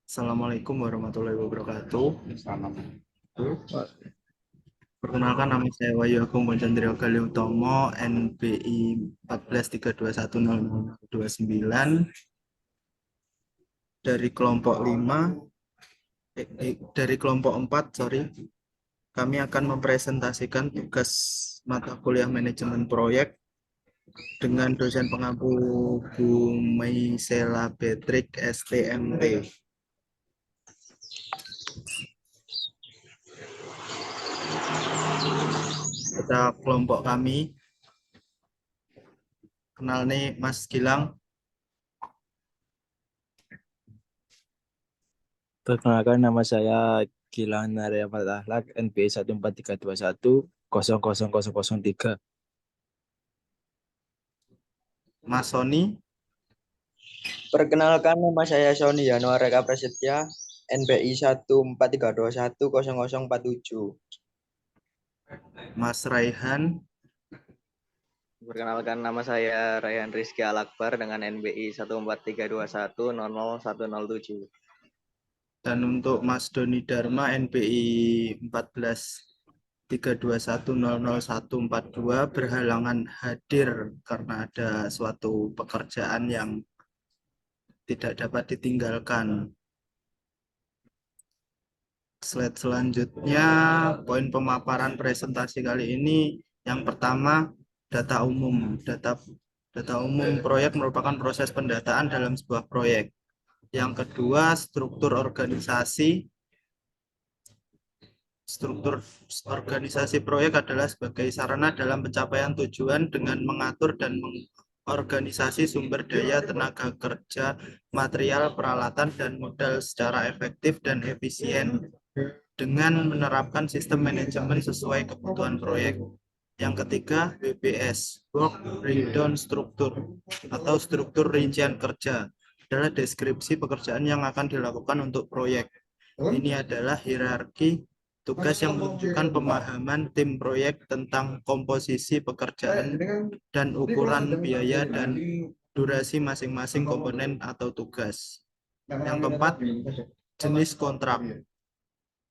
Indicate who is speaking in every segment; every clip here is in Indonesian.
Speaker 1: Assalamualaikum warahmatullahi wabarakatuh. Perkenalkan, nama saya Wahyu Agung Poncandrio Galiutomo, NBI 14321029 dari kelompok 5, dari kelompok 4, sorry. Kami akan mempresentasikan tugas mata kuliah manajemen proyek dengan dosen pengampu Bu Maisela Betrik STMT. Kita kelompok kami, kenal nih Mas Gilang.
Speaker 2: Perkenalkan, nama saya Gilang Narya Fatahlak, NBI 1432100003.
Speaker 1: Mas Sony.
Speaker 3: Perkenalkan, nama saya Sony Yanuar Reka Prasetya, NBI 14310047.
Speaker 1: Mas Raihan.
Speaker 4: Perkenalkan, nama saya Raihan Rizky Al-Akbar dengan NBI 1432100107.
Speaker 1: Dan untuk Mas Doni Dharma, NBI 1432100142, berhalangan hadir karena ada suatu pekerjaan yang tidak dapat ditinggalkan. Slide selanjutnya, poin pemaparan presentasi kali ini. Yang pertama, data umum. Data umum proyek merupakan proses pendataan dalam sebuah proyek. Yang kedua, struktur organisasi. Struktur organisasi proyek adalah sebagai sarana dalam pencapaian tujuan dengan mengatur dan mengorganisasi sumber daya, tenaga kerja, material, peralatan, dan modal secara efektif dan efisien dengan menerapkan sistem manajemen sesuai kebutuhan proyek. Yang ketiga, WBS, Work Breakdown Struktur, atau struktur rincian kerja, adalah deskripsi pekerjaan yang akan dilakukan untuk proyek. Ini adalah hierarki tugas yang menunjukkan pemahaman tim proyek tentang komposisi pekerjaan dan ukuran biaya dan durasi masing-masing komponen atau tugas. Yang keempat, jenis kontrak.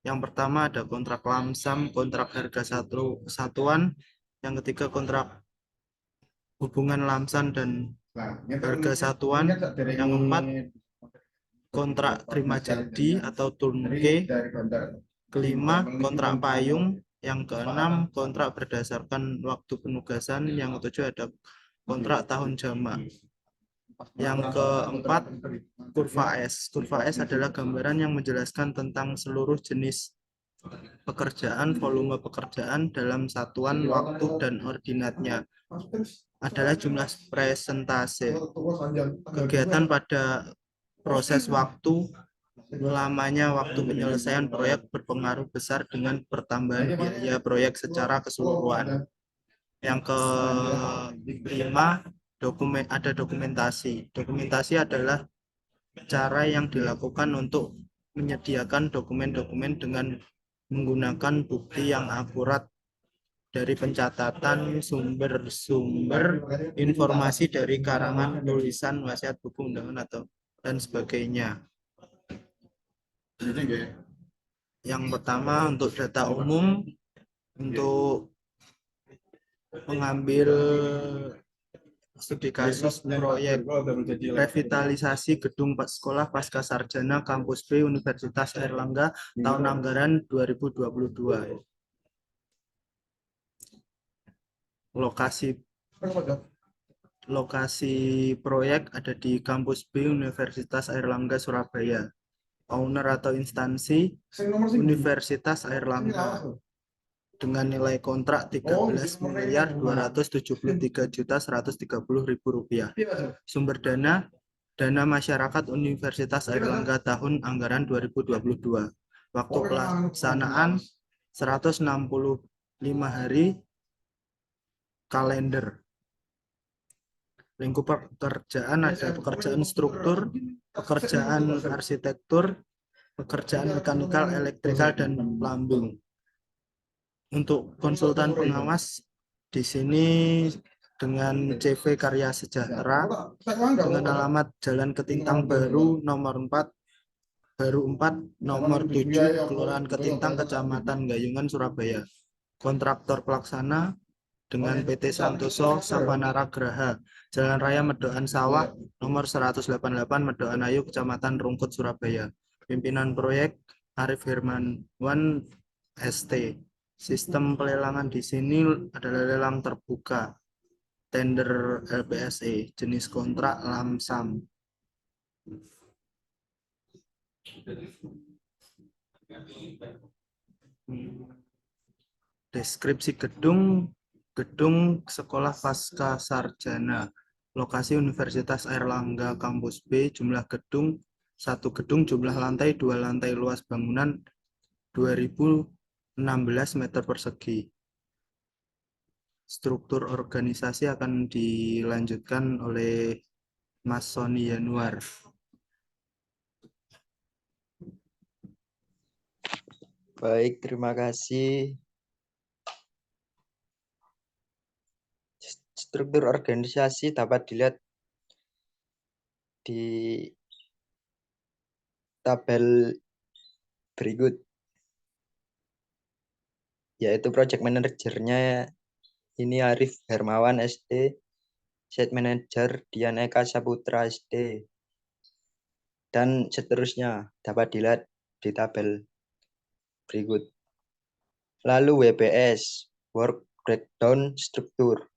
Speaker 1: Yang pertama ada kontrak lamsam, kontrak harga satuan. Yang ketiga, kontrak hubungan lamsam dan harga satuan. Yang keempat, kontrak terima jadi atau turnkey. Kelima, kontrak payung. Yang keenam, kontrak berdasarkan waktu penugasan. Yang ketujuh ada kontrak tahun jamak. Yang keempat, kurva S. Kurva S adalah gambaran yang menjelaskan tentang seluruh jenis pekerjaan, volume pekerjaan dalam satuan waktu dan ordinatnya. Adalah jumlah presentase. Kegiatan pada proses waktu, lamanya waktu penyelesaian proyek berpengaruh besar dengan pertambahan biaya proyek secara keseluruhan. Yang kelima, ada dokumentasi. Dokumentasi adalah cara yang dilakukan untuk menyediakan dokumen-dokumen dengan menggunakan bukti yang akurat dari pencatatan sumber-sumber informasi dari karangan, tulisan, wasiat, buku undangan atau dan sebagainya. Yang pertama, untuk data umum, untuk mengambil studi kasus proyek revitalisasi gedung sekolah pasca sarjana kampus B Universitas Airlangga tahun anggaran 2022. Lokasi proyek ada di kampus B Universitas Airlangga Surabaya. Owner atau instansi Universitas Airlangga dengan nilai kontrak Rp13.273.130.000. Sumber dana masyarakat Universitas Airlangga tahun anggaran 2022. Waktu pelaksanaan 165 hari kalender. Lingkup pekerjaan ada pekerjaan struktur, pekerjaan arsitektur, pekerjaan mekanikal, elektrikal, dan plumbing. Untuk konsultan pengawas, di sini dengan CV Karya Sejahtera dengan alamat Jalan Ketintang Baru nomor 4 nomor 7 Kelurahan Ketintang Kecamatan Gayungan Surabaya. Kontraktor pelaksana dengan PT Santoso Sabanara Graha, Jalan Raya Medokan Sawah nomor 188 Medokan Ayu Kecamatan Rungkut Surabaya. Pimpinan proyek Arif Hermanwan ST. Sistem pelelangan di sini adalah lelang terbuka, tender LPSE, jenis kontrak lamsam. Deskripsi gedung Sekolah Pasca Sarjana, lokasi Universitas Airlangga Kampus B, jumlah gedung 1 gedung, jumlah lantai 2 lantai, luas bangunan 2016 meter persegi. Struktur organisasi akan dilanjutkan oleh Mas Sony Yanuar.
Speaker 3: Baik, terima kasih. Struktur organisasi dapat dilihat di tabel berikut, yaitu project manajernya ini Arif Hermawan SD, site manager Dian Eka Saputra SD, dan seterusnya dapat dilihat di tabel berikut. Lalu WBS, Work Breakdown Struktur.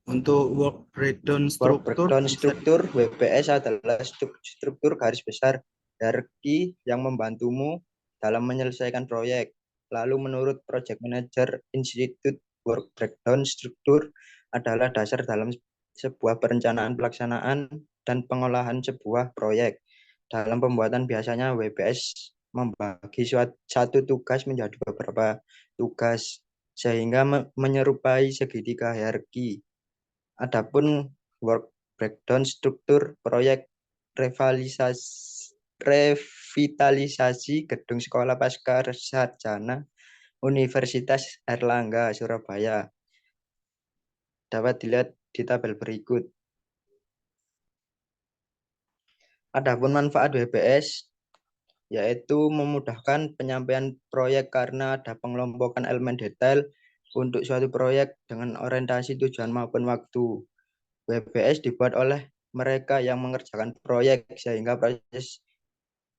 Speaker 1: Untuk work breakdown
Speaker 3: Work breakdown
Speaker 1: bisa
Speaker 3: struktur, WBS adalah struktur garis besar hierarki yang membantumu dalam menyelesaikan proyek. Lalu menurut Project Manager Institute, work breakdown struktur adalah dasar dalam sebuah perencanaan pelaksanaan dan pengolahan sebuah proyek. Dalam pembuatan biasanya WBS membagi satu tugas menjadi beberapa tugas sehingga menyerupai segitiga hierarki. Adapun work breakdown struktur proyek revitalisasi gedung sekolah pasca sarjana Universitas Airlangga Surabaya dapat dilihat di tabel berikut. Adapun manfaat WBS yaitu memudahkan penyampaian proyek karena ada pengelompokan elemen detail untuk suatu proyek dengan orientasi tujuan maupun waktu. WBS dibuat oleh mereka yang mengerjakan proyek sehingga proses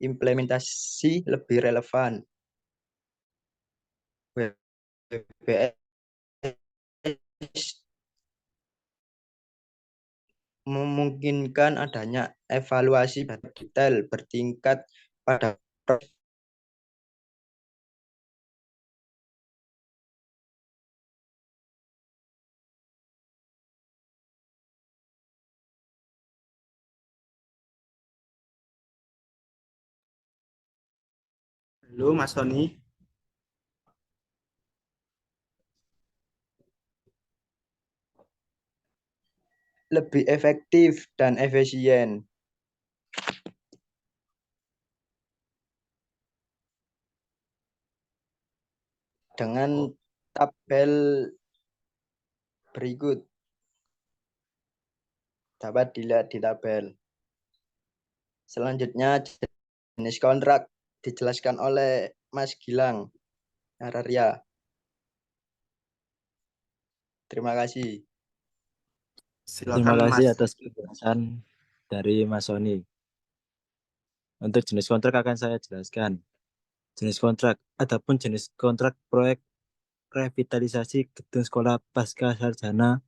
Speaker 3: implementasi lebih relevan. WBS memungkinkan adanya evaluasi detail bertingkat pada proyek.
Speaker 1: Halo Mas Sony.
Speaker 3: Lebih efektif dan efisien. Dengan tabel berikut dapat dilihat di tabel. Selanjutnya jenis kontrak dijelaskan oleh Mas Gilang Araria. Terima kasih.
Speaker 2: Terima
Speaker 1: Silakan
Speaker 2: kasih
Speaker 1: Mas.
Speaker 2: atas penjelasan dari Mas Sony. Untuk jenis kontrak akan saya jelaskan. Jenis kontrak, adapun jenis kontrak proyek revitalisasi gedung sekolah pasca sarjana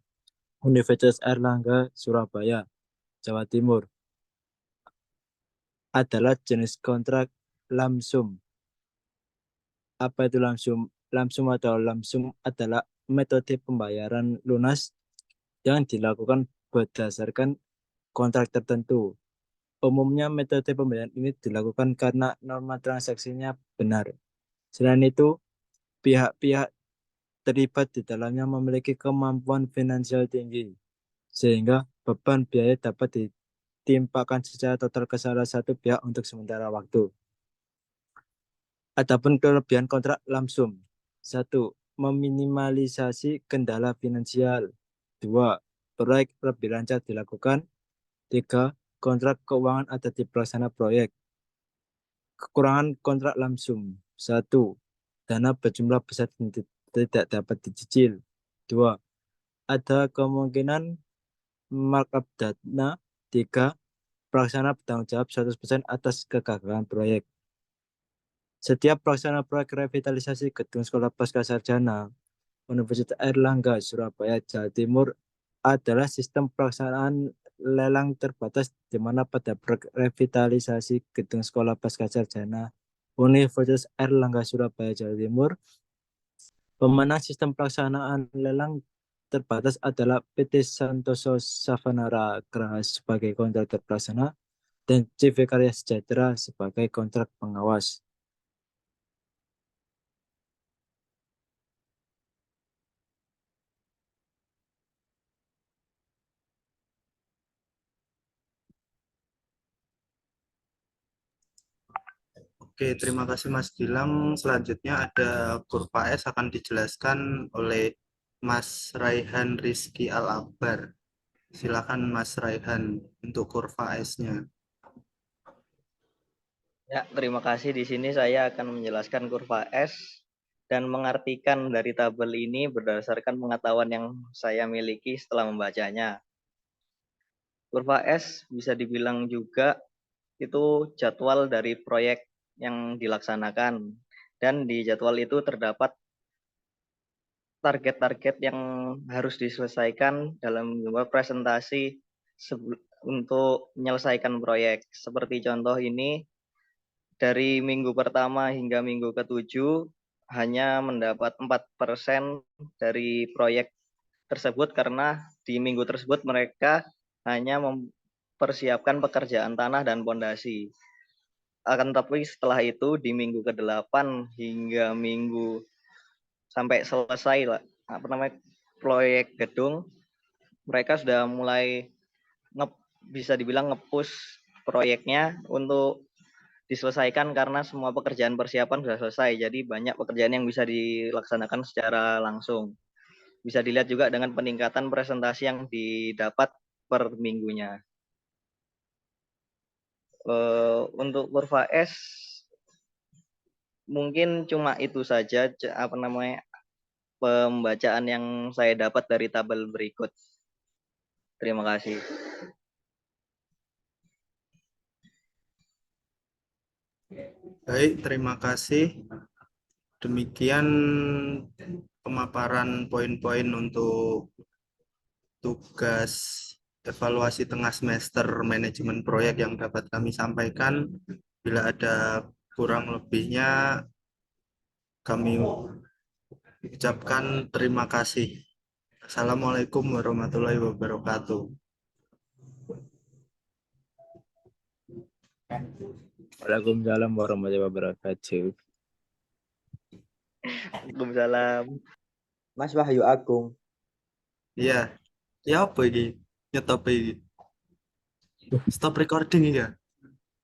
Speaker 2: Universitas Airlangga Surabaya, Jawa Timur adalah jenis kontrak lamsum. Apa itu lamsum? Lamsum atau lamsum adalah metode pembayaran lunas yang dilakukan berdasarkan kontrak tertentu. Umumnya metode pembayaran ini dilakukan karena norma transaksinya benar. Selain itu, pihak-pihak terlibat di dalamnya memiliki kemampuan finansial tinggi, sehingga beban biaya dapat ditimpakan secara total ke salah satu pihak untuk sementara waktu. Adapun kelebihan kontrak lamsum, 1. Meminimalisasi kendala finansial. 2. Proyek lebih lancar dilakukan. 3. Kontrak keuangan ada di pelaksana proyek. Kekurangan kontrak langsung. 1. Dana berjumlah besar tidak dapat dicicil. 2. Ada kemungkinan markup dana. 3. Pelaksana bertanggung jawab 100% atas kegagalan proyek. Setiap pelaksana proyek revitalisasi gedung sekolah pasca sarjana Universitas Airlangga Surabaya Jawa Timur adalah sistem pelaksanaan lelang terbatas di mana pada proyek revitalisasi gedung sekolah pasca sarjana Universitas Airlangga Surabaya Jawa Timur, pemenang sistem pelaksanaan lelang terbatas adalah PT Santoso Savanara Graha sebagai kontraktor pelaksana dan CV Karya Sejahtera sebagai kontrak pengawas.
Speaker 1: Oke, terima kasih Mas Gilang. Selanjutnya ada kurva S akan dijelaskan oleh Mas Raihan Rizky Al-Akbar. Silakan Mas Raihan untuk kurva S-nya.
Speaker 4: Ya, terima kasih. Di sini saya akan menjelaskan kurva S dan mengartikan dari tabel ini berdasarkan pengetahuan yang saya miliki setelah membacanya. Kurva S bisa dibilang juga itu jadwal dari proyek yang dilaksanakan. Dan di jadwal itu terdapat target-target yang harus diselesaikan dalam sebuah presentasi untuk menyelesaikan proyek. Seperti contoh ini, dari minggu pertama hingga minggu ke-7 hanya mendapat 4% dari proyek tersebut karena di minggu tersebut mereka hanya mempersiapkan pekerjaan tanah dan pondasi. Akan tetapi setelah itu di minggu ke-8 hingga minggu sampai selesai lah, proyek gedung, mereka sudah mulai bisa dibilang nge-push proyeknya untuk diselesaikan karena semua pekerjaan persiapan sudah selesai. Jadi banyak pekerjaan yang bisa dilaksanakan secara langsung. Bisa dilihat juga dengan peningkatan presentasi yang didapat per minggunya. Untuk kurva S mungkin cuma itu saja pembacaan yang saya dapat dari tabel berikut. Terima kasih.
Speaker 1: Baik, terima kasih. Demikian pemaparan poin-poin untuk tugas evaluasi tengah semester manajemen proyek yang dapat kami sampaikan. Bila ada kurang lebihnya, kami ucapkan terima kasih. Assalamualaikum warahmatullahi wabarakatuh.
Speaker 2: Waalaikumsalam warahmatullahi wabarakatuh.
Speaker 4: Waalaikumsalam.
Speaker 3: Mas Wahyu Agung.
Speaker 1: Iya, ya apa ini? Nyetop ini. Stop recording ya.